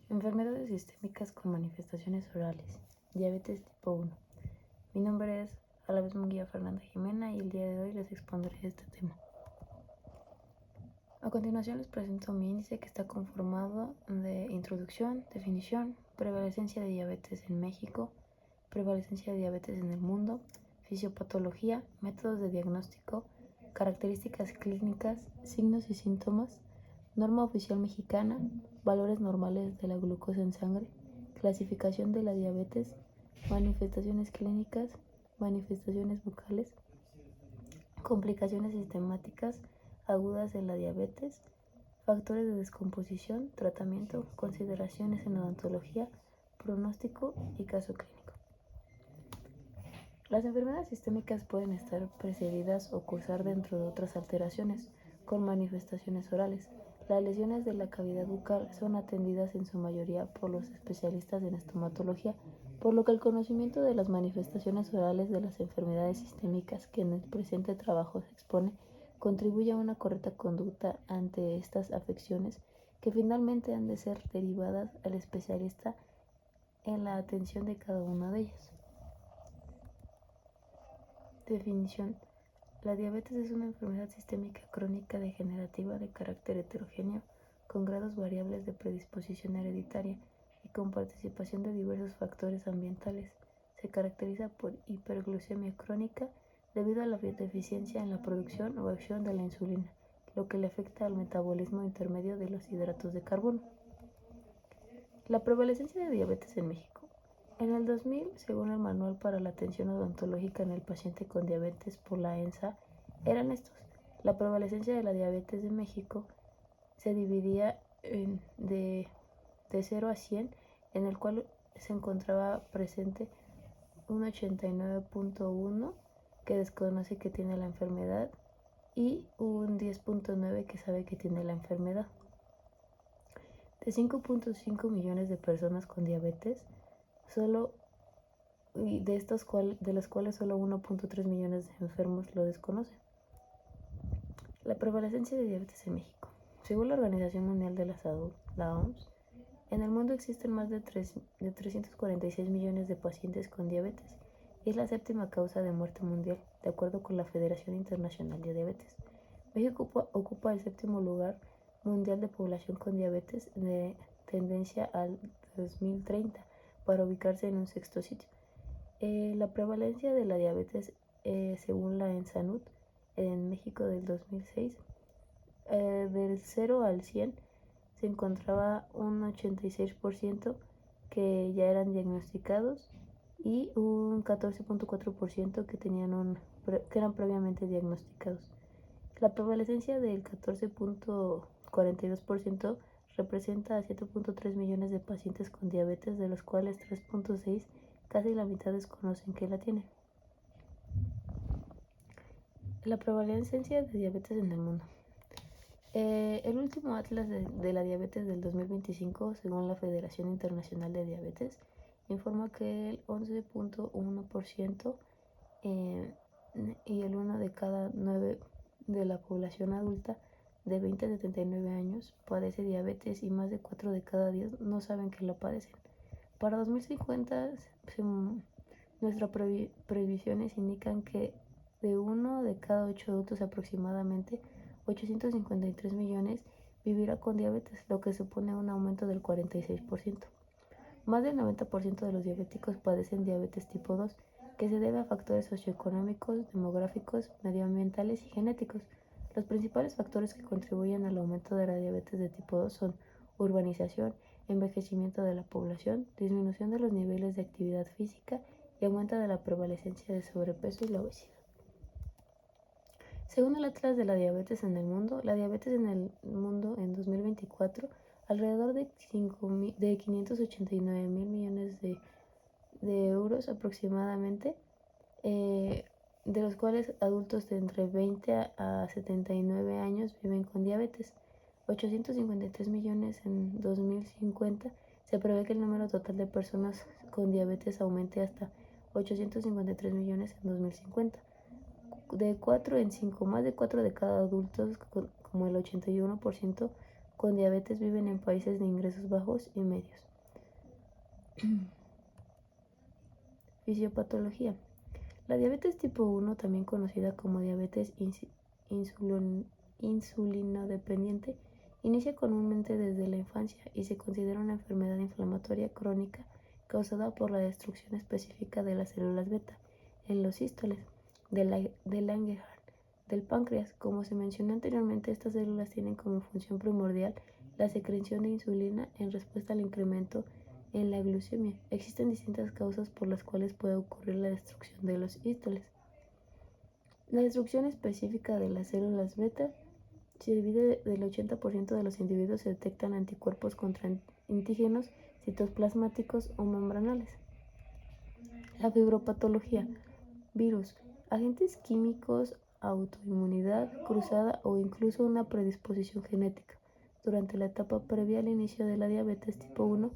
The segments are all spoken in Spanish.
Enfermedades sistémicas con manifestaciones orales. Diabetes tipo 1. Mi nombre es a la vez Munguía Fernanda Jimena y el día de hoy les expondré este tema. A continuación les presento mi índice que está conformado de introducción, definición, prevalencia de diabetes en México, prevalencia de diabetes en el mundo, fisiopatología, métodos de diagnóstico, características clínicas, signos y síntomas, norma oficial mexicana, valores normales de la glucosa en sangre, clasificación de la diabetes, manifestaciones clínicas, manifestaciones bucales, complicaciones sistemáticas agudas de la diabetes, factores de descomposición, tratamiento, consideraciones en odontología, pronóstico y caso clínico. Las enfermedades sistémicas pueden estar precedidas o cursar dentro de otras alteraciones, con manifestaciones orales. Las lesiones de la cavidad bucal son atendidas en su mayoría por los especialistas en estomatología, por lo que el conocimiento de las manifestaciones orales de las enfermedades sistémicas que en el presente trabajo se expone contribuye a una correcta conducta ante estas afecciones que finalmente han de ser derivadas al especialista en la atención de cada una de ellas. Definición. La diabetes es una enfermedad sistémica crónica degenerativa de carácter heterogéneo, con grados variables de predisposición hereditaria y con participación de diversos factores ambientales. Se caracteriza por hiperglucemia crónica debido a la deficiencia en la producción o acción de la insulina, lo que le afecta al metabolismo intermedio de los hidratos de carbono. La prevalencia de diabetes en México. En el 2000, según el Manual para la Atención Odontológica en el Paciente con Diabetes por la ENSA, eran estos. La prevalencia de la diabetes en México se dividía de 0 a 100, en el cual se encontraba presente un 89.1 que desconoce que tiene la enfermedad y un 10.9 que sabe que tiene la enfermedad. De 5.5 millones de personas con diabetes, de las cuales solo 1.3 millones de enfermos lo desconocen. La prevalencia de diabetes en México. Según la Organización Mundial de la Salud, la OMS, en el mundo existen más de 346 millones de pacientes con diabetes y es la séptima causa de muerte mundial, de acuerdo con la Federación Internacional de Diabetes. México ocupa el séptimo lugar mundial de población con diabetes de tendencia al 2030 para ubicarse en un sexto sitio. La prevalencia de la diabetes, según la ENSANUD, en México del 2006, del 0 al 100 se encontraba un 86% que ya eran diagnosticados y un 14.4% que eran previamente diagnosticados. La prevalencia del 14.42% representa a 7.3 millones de pacientes con diabetes, de los cuales 3.6 casi la mitad desconocen que la tienen. La prevalencia de diabetes en el mundo. El último atlas de la diabetes del 2025, según la Federación Internacional de Diabetes, informa que el 11.1% y el 1 de cada 9 de la población adulta de 20 a 79 años padece diabetes y más de 4 de cada 10 no saben que lo padecen. Para 2050, nuestras previsiones indican que de 1 de cada 8 adultos aproximadamente 853 millones vivirá con diabetes, lo que supone un aumento del 46%. Más del 90% de los diabéticos padecen diabetes tipo 2, que se debe a factores socioeconómicos, demográficos, medioambientales y genéticos. Los principales factores que contribuyen al aumento de la diabetes de tipo 2 son urbanización, envejecimiento de la población, disminución de los niveles de actividad física y aumento de la prevalencia de sobrepeso y la obesidad. Según el Atlas de la Diabetes en el Mundo, la diabetes en el mundo en 2024, alrededor de 589 mil millones de euros aproximadamente, de los cuales adultos de entre 20 a 79 años viven con diabetes. 853 millones en 2050. Se prevé que el número total de personas con diabetes aumente hasta 853 millones en 2050. De 4 en 5, más de 4 de cada adultos, como el 81%, con diabetes viven en países de ingresos bajos y medios. Fisiopatología. La diabetes tipo 1, también conocida como diabetes insulinodependiente, inicia comúnmente desde la infancia y se considera una enfermedad inflamatoria crónica causada por la destrucción específica de las células beta en los sístoles de Langerhans del páncreas. Como se mencionó anteriormente, estas células tienen como función primordial la secreción de insulina en respuesta al incremento en la glucemia. Existen distintas causas por las cuales puede ocurrir la destrucción de los sístoles. La destrucción específica de las células beta se divide del 80% de los individuos se detectan anticuerpos contra antígenos citoplasmáticos o membranales. La fibropatología, virus, agentes químicos, autoinmunidad cruzada o incluso una predisposición genética. Durante la etapa previa al inicio de la diabetes tipo 1,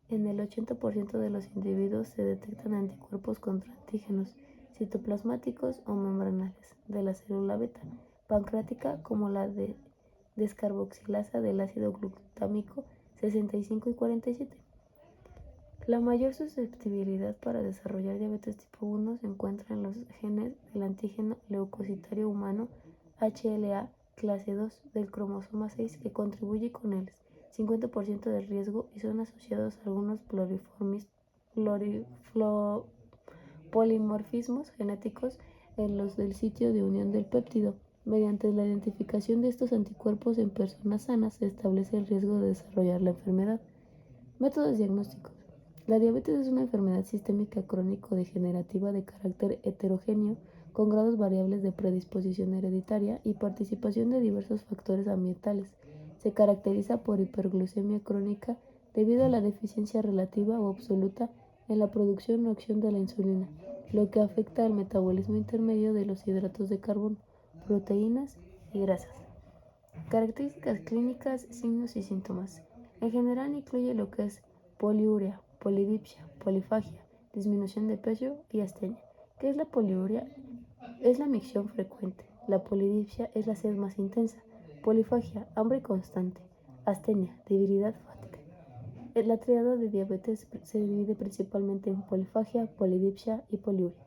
en el 80% de los individuos se detectan anticuerpos contra antígenos citoplasmáticos o membranales de la célula beta pancreática, como la descarboxilasa del ácido glutámico 65 y 47. La mayor susceptibilidad para desarrollar diabetes tipo 1 se encuentra en los genes del antígeno leucocitario humano HLA clase 2 del cromosoma 6, que contribuye con el 50% del riesgo y son asociados a algunos polimorfismos genéticos en los del sitio de unión del péptido. Mediante la identificación de estos anticuerpos en personas sanas se establece el riesgo de desarrollar la enfermedad. Métodos diagnósticos. La diabetes es una enfermedad sistémica crónico-degenerativa de carácter heterogéneo, con grados variables de predisposición hereditaria y participación de diversos factores ambientales. Se caracteriza por hiperglucemia crónica debido a la deficiencia relativa o absoluta en la producción o acción de la insulina, lo que afecta al metabolismo intermedio de los hidratos de carbono, proteínas y grasas. Características clínicas, signos y síntomas. En general incluye lo que es poliuria, polidipsia, polifagia, disminución de peso y astenia. ¿Qué es la poliuria? Es la micción frecuente. La polidipsia es la sed más intensa. Polifagia, hambre constante. Astenia, debilidad fática. La triada de diabetes se divide principalmente en polifagia, polidipsia y poliuria.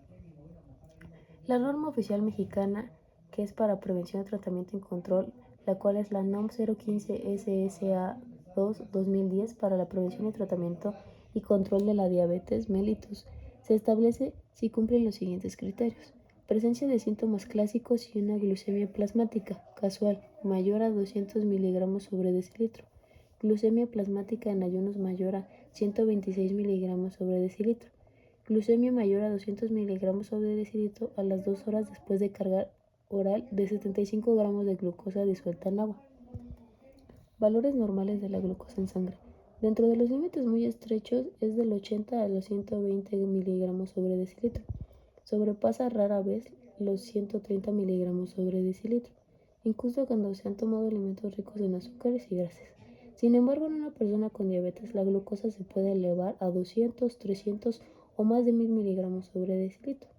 La norma oficial mexicana, que es para prevención, tratamiento y control, la cual es la NOM 015 SSA-2-2010 para la prevención y tratamiento y control de la diabetes mellitus, se establece si cumplen los siguientes criterios: presencia de síntomas clásicos y una glucemia plasmática casual mayor a 200 miligramos sobre decilitro, glucemia plasmática en ayunos mayor a 126 miligramos sobre decilitro, glucemia mayor a 200 miligramos sobre decilitro a las 2 horas después de carga oral de 75 gramos de glucosa disuelta en agua. Valores normales de la glucosa en sangre. Dentro de los límites muy estrechos es del 80 a los 120 miligramos sobre decilitro. Sobrepasa rara vez los 130 miligramos sobre decilitro, incluso cuando se han tomado alimentos ricos en azúcares y grasas. Sin embargo, en una persona con diabetes, la glucosa se puede elevar a 200, 300 o más de 1000 miligramos sobre decilitro.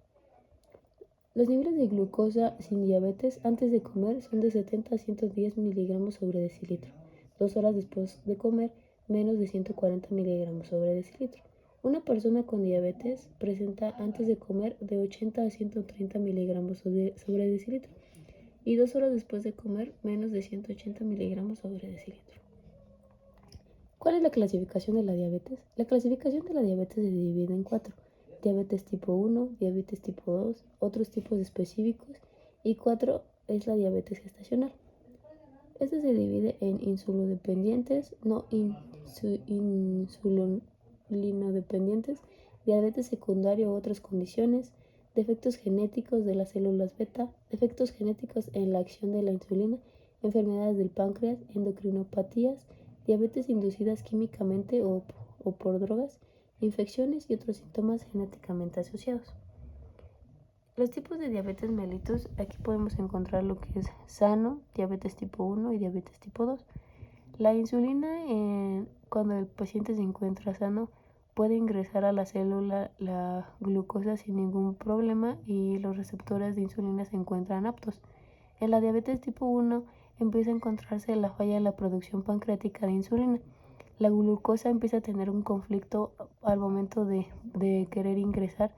Los niveles de glucosa sin diabetes antes de comer son de 70 a 110 miligramos sobre decilitro. 2 horas después de comer, menos de 140 miligramos sobre decilitro. Una persona con diabetes presenta antes de comer de 80 a 130 miligramos sobre decilitro y 2 horas después de comer menos de 180 miligramos sobre decilitro. ¿Cuál es la clasificación de la diabetes? La clasificación de la diabetes se divide en 4. Diabetes tipo 1, diabetes tipo 2, otros tipos específicos y 4 es la diabetes gestacional. Esta se divide en insulinodependientes, no insulinodependientes, diabetes secundario u otras condiciones, defectos genéticos de las células beta, defectos genéticos en la acción de la insulina, enfermedades del páncreas, endocrinopatías, diabetes inducidas químicamente o por drogas, infecciones y otros síntomas genéticamente asociados. Los tipos de diabetes mellitus, aquí podemos encontrar lo que es sano, diabetes tipo 1 y diabetes tipo 2. La insulina, cuando el paciente se encuentra sano, puede ingresar a la célula la glucosa sin ningún problema y los receptores de insulina se encuentran aptos. En la diabetes tipo 1, empieza a encontrarse la falla en la producción pancreática de insulina. La glucosa empieza a tener un conflicto al momento de querer ingresar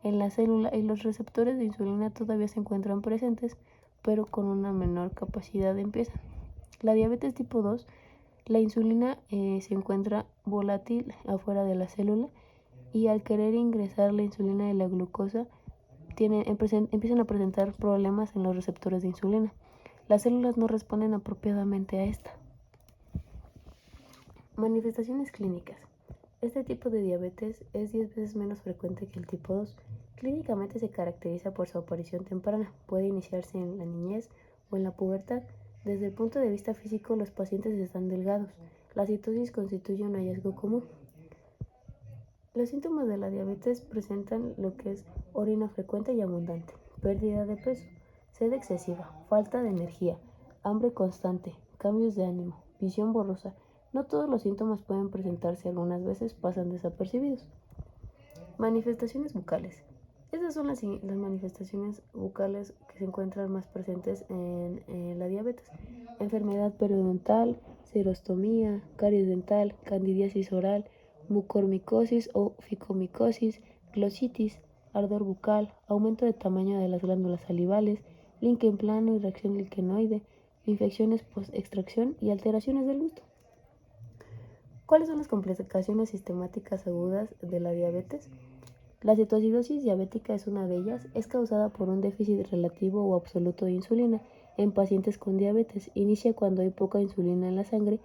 en la célula y los receptores de insulina todavía se encuentran presentes, pero con una menor capacidad de empieza. La diabetes tipo 2, la insulina se encuentra volátil afuera de la célula y al querer ingresar la insulina y la glucosa empiezan a presentar problemas en los receptores de insulina. Las células no responden apropiadamente a esta. Manifestaciones clínicas. Este tipo de diabetes es 10 veces menos frecuente que el tipo 2. Clínicamente se caracteriza por su aparición temprana. Puede iniciarse en la niñez o en la pubertad. Desde el punto de vista físico, los pacientes están delgados. La citosis constituye un hallazgo común. Los síntomas de la diabetes presentan lo que es orina frecuente y abundante, pérdida de peso, sed excesiva, falta de energía, hambre constante, cambios de ánimo, visión borrosa. No todos los síntomas pueden presentarse, algunas veces pasan desapercibidos. Manifestaciones bucales. Estas son las manifestaciones bucales que se encuentran más presentes en la diabetes. Enfermedad periodontal, xerostomía, caries dental, candidiasis oral, mucormicosis o ficomicosis, glositis, ardor bucal, aumento de tamaño de las glándulas salivales, líquen plano y reacción liquenoide, infecciones post-extracción y alteraciones del gusto. ¿Cuáles son las complicaciones sistemáticas agudas de la diabetes? La cetoacidosis diabética es una de ellas. Es causada por un déficit relativo o absoluto de insulina en pacientes con diabetes. Inicia cuando hay poca insulina en la sangre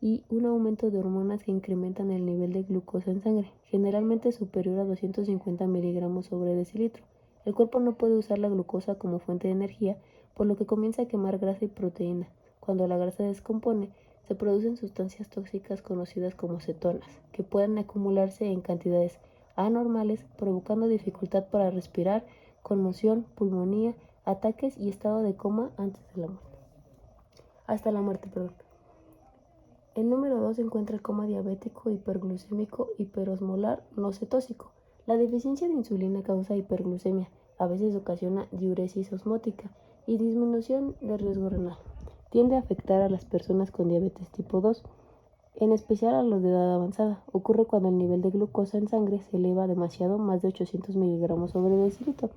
y un aumento de hormonas que incrementan el nivel de glucosa en sangre, generalmente superior a 250 miligramos sobre decilitro. El cuerpo no puede usar la glucosa como fuente de energía, por lo que comienza a quemar grasa y proteína. Cuando la grasa descompone, se producen sustancias tóxicas conocidas como cetonas, que pueden acumularse en cantidades anormales, provocando dificultad para respirar, conmoción, pulmonía, ataques y estado de coma antes de la muerte. Hasta la muerte, perdón. El número 2 se encuentra el coma diabético, hiperglucémico, hiperosmolar, no cetósico. La deficiencia de insulina causa hiperglucemia, a veces ocasiona diuresis osmótica y disminución de riesgo renal. Tiende a afectar a las personas con diabetes tipo 2, en especial a los de edad avanzada. Ocurre cuando el nivel de glucosa en sangre se eleva demasiado, más de 800 miligramos sobre decilitro.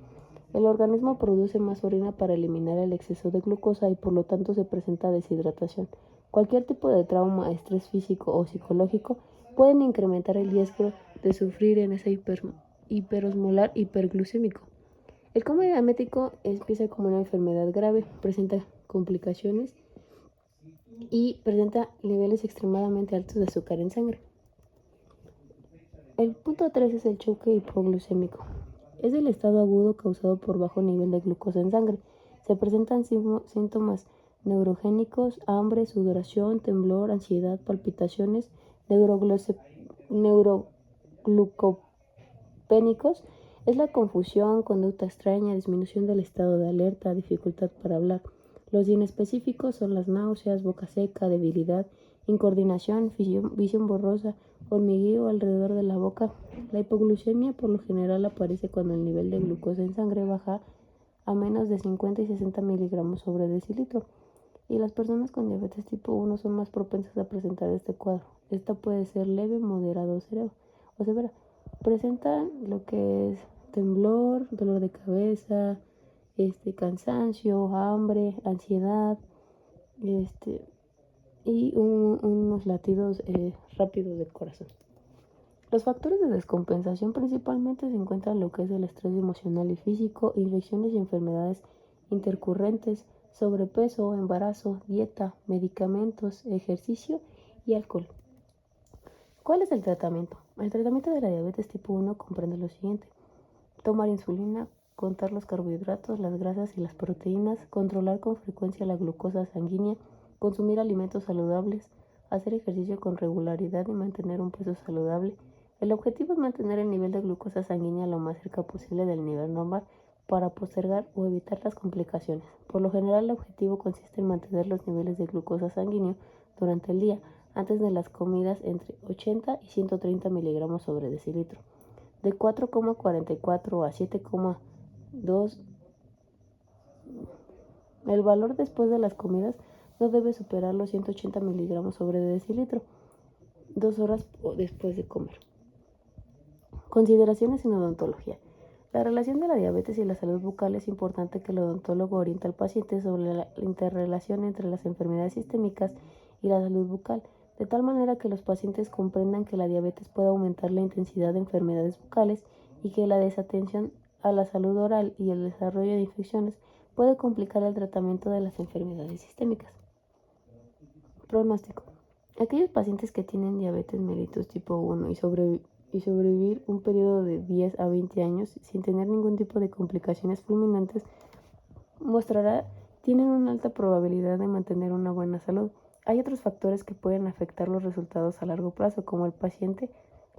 El organismo produce más orina para eliminar el exceso de glucosa y por lo tanto se presenta deshidratación. Cualquier tipo de trauma, estrés físico o psicológico pueden incrementar el riesgo de sufrir en ese hiperosmolar hiperglucémico. El coma diabético empieza como una enfermedad grave, presenta complicaciones y presenta niveles extremadamente altos de azúcar en sangre. El punto 3 es el choque hipoglucémico. Es el estado agudo causado por bajo nivel de glucosa en sangre. Se presentan síntomas neurogénicos, hambre, sudoración, temblor, ansiedad, palpitaciones, neuroglucopénicos. Es la confusión, conducta extraña, disminución del estado de alerta, dificultad para hablar. Los inespecíficos son las náuseas, boca seca, debilidad, incoordinación, visión borrosa, hormigueo alrededor de la boca. La hipoglucemia por lo general aparece cuando el nivel de glucosa en sangre baja a menos de 50 y 60 miligramos sobre decilitro. Y las personas con diabetes tipo 1 son más propensas a presentar este cuadro. Esta puede ser leve, moderado o severa. Presentan lo que es temblor, dolor de cabeza, cansancio, hambre, ansiedad, y unos latidos rápidos del corazón. Los factores de descompensación principalmente se encuentran lo que es el estrés emocional y físico, infecciones y enfermedades intercurrentes, sobrepeso, embarazo, dieta, medicamentos, ejercicio y alcohol. ¿Cuál es el tratamiento? El tratamiento de la diabetes tipo 1 comprende lo siguiente: tomar insulina, contar los carbohidratos, las grasas y las proteínas, controlar con frecuencia la glucosa sanguínea, consumir alimentos saludables, hacer ejercicio con regularidad y mantener un peso saludable. El objetivo es mantener el nivel de glucosa sanguínea lo más cerca posible del nivel normal para postergar o evitar las complicaciones. Por lo general, el objetivo consiste en mantener los niveles de glucosa sanguíneo durante el día, antes de las comidas, entre 80 y 130 miligramos sobre decilitro. De 4,44 a 7,2. El valor después de las comidas no debe superar los 180 miligramos sobre decilitro 2 horas después de comer. Consideraciones en odontología. La relación de la diabetes y la salud bucal es importante que el odontólogo oriente al paciente sobre la interrelación entre las enfermedades sistémicas y la salud bucal, de tal manera que los pacientes comprendan que la diabetes puede aumentar la intensidad de enfermedades bucales y que la desatención a la salud oral y el desarrollo de infecciones puede complicar el tratamiento de las enfermedades sistémicas. Pronóstico. Aquellos pacientes que tienen diabetes mellitus tipo 1 y sobrevivir un periodo de 10 a 20 años sin tener ningún tipo de complicaciones fulminantes tienen una alta probabilidad de mantener una buena salud. Hay otros factores que pueden afectar los resultados a largo plazo, como el paciente,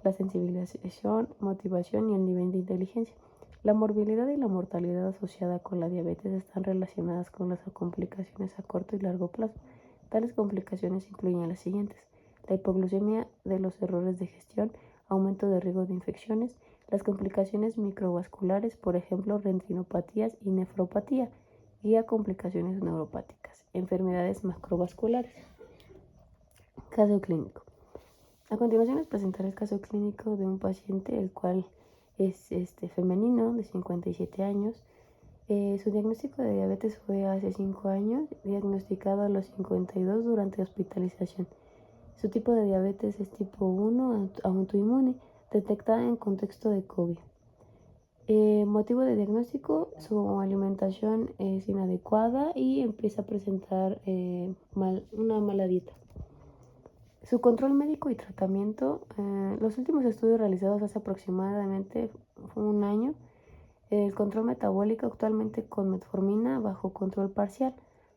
la sensibilización, motivación y el nivel de inteligencia. La morbilidad y la mortalidad asociada con la diabetes están relacionadas con las complicaciones a corto y largo plazo. Tales complicaciones incluyen las siguientes: la hipoglucemia de los errores de gestión, aumento de riesgo de infecciones, las complicaciones microvasculares, por ejemplo, retinopatías y nefropatía, y a complicaciones neuropáticas, enfermedades macrovasculares. Caso clínico. A continuación les presentaré el caso clínico de un paciente, el cual es femenino de 57 años. Su diagnóstico de diabetes fue hace 5 años, diagnosticado a los 52 durante hospitalización. Su tipo de diabetes es tipo 1 autoinmune, detectada en contexto de COVID. Motivo de diagnóstico: su alimentación es inadecuada y empieza a presentar una mala dieta. Su control médico y tratamiento. Los últimos estudios realizados hace aproximadamente un año. El control metabólico actualmente con metformina bajo control parcial.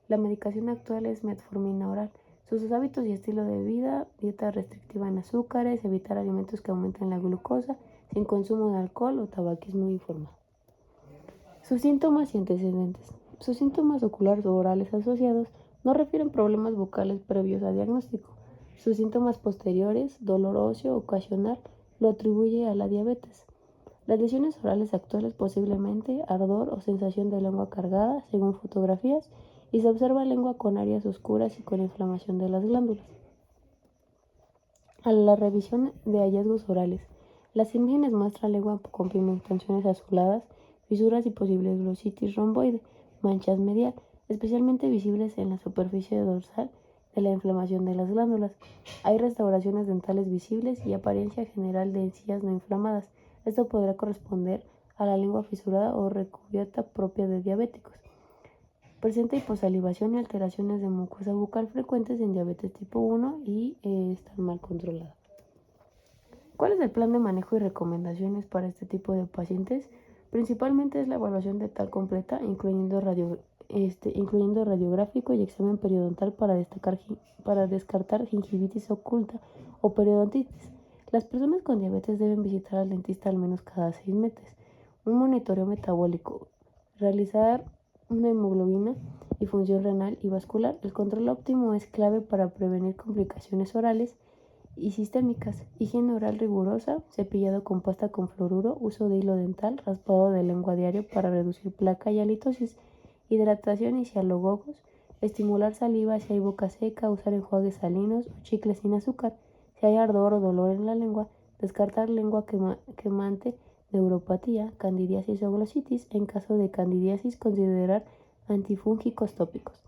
La medicación actual es metformina oral. Sus hábitos y estilo de vida: dieta restrictiva en azúcares, evitar alimentos que aumenten la glucosa, sin consumo de alcohol o tabaquismo informado. Sus síntomas y antecedentes. Sus síntomas oculares o orales asociados no refieren problemas bucales previos a diagnóstico. Sus síntomas posteriores, dolor óseo ocasional, lo atribuye a la diabetes. Las lesiones orales actuales, posiblemente ardor o sensación de lengua cargada, según fotografías, y se observa lengua con áreas oscuras y con inflamación de las glándulas. A la revisión de hallazgos orales. Las imágenes muestran lengua con pigmentaciones azuladas, fisuras y posible glositis romboide, manchas medial, especialmente visibles en la superficie dorsal de la inflamación de las glándulas. Hay restauraciones dentales visibles y apariencia general de encías no inflamadas. Esto podrá corresponder a la lengua fisurada o recubierta propia de diabéticos. Presenta hiposalivación y alteraciones de mucosa bucal frecuentes en diabetes tipo 1 y están mal controladas. ¿Cuál es el plan de manejo y recomendaciones para este tipo de pacientes? Principalmente es la evaluación dental completa, incluyendo radiográfico y examen periodontal para descartar gingivitis oculta o periodontitis. Las personas con diabetes deben visitar al dentista al menos cada 6 meses. Un monitoreo metabólico. Realizar una hemoglobina y función renal y vascular. El control óptimo es clave para prevenir complicaciones orales y sistémicas. Higiene oral rigurosa, cepillado con pasta con fluoruro, uso de hilo dental, raspado de lengua diario para reducir placa y halitosis, hidratación y cialogogos, estimular saliva si hay boca seca, usar enjuagues salinos o chicles sin azúcar. Si hay ardor o dolor en la lengua, descartar lengua quemante, neuropatía, candidiasis o glositis. En caso de candidiasis, considerar antifúngicos tópicos.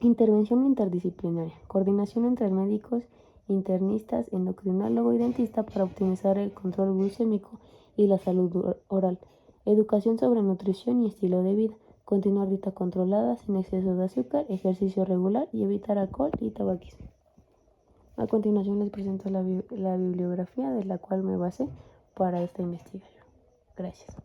Intervención interdisciplinaria. Coordinación entre médicos, internistas, endocrinólogo y dentista para optimizar el control glucémico y la salud oral. Educación sobre nutrición y estilo de vida. Continuar dieta controlada, sin exceso de azúcar, ejercicio regular y evitar alcohol y tabaquismo. A continuación les presento la bibliografía de la cual me basé para esta investigación. Gracias.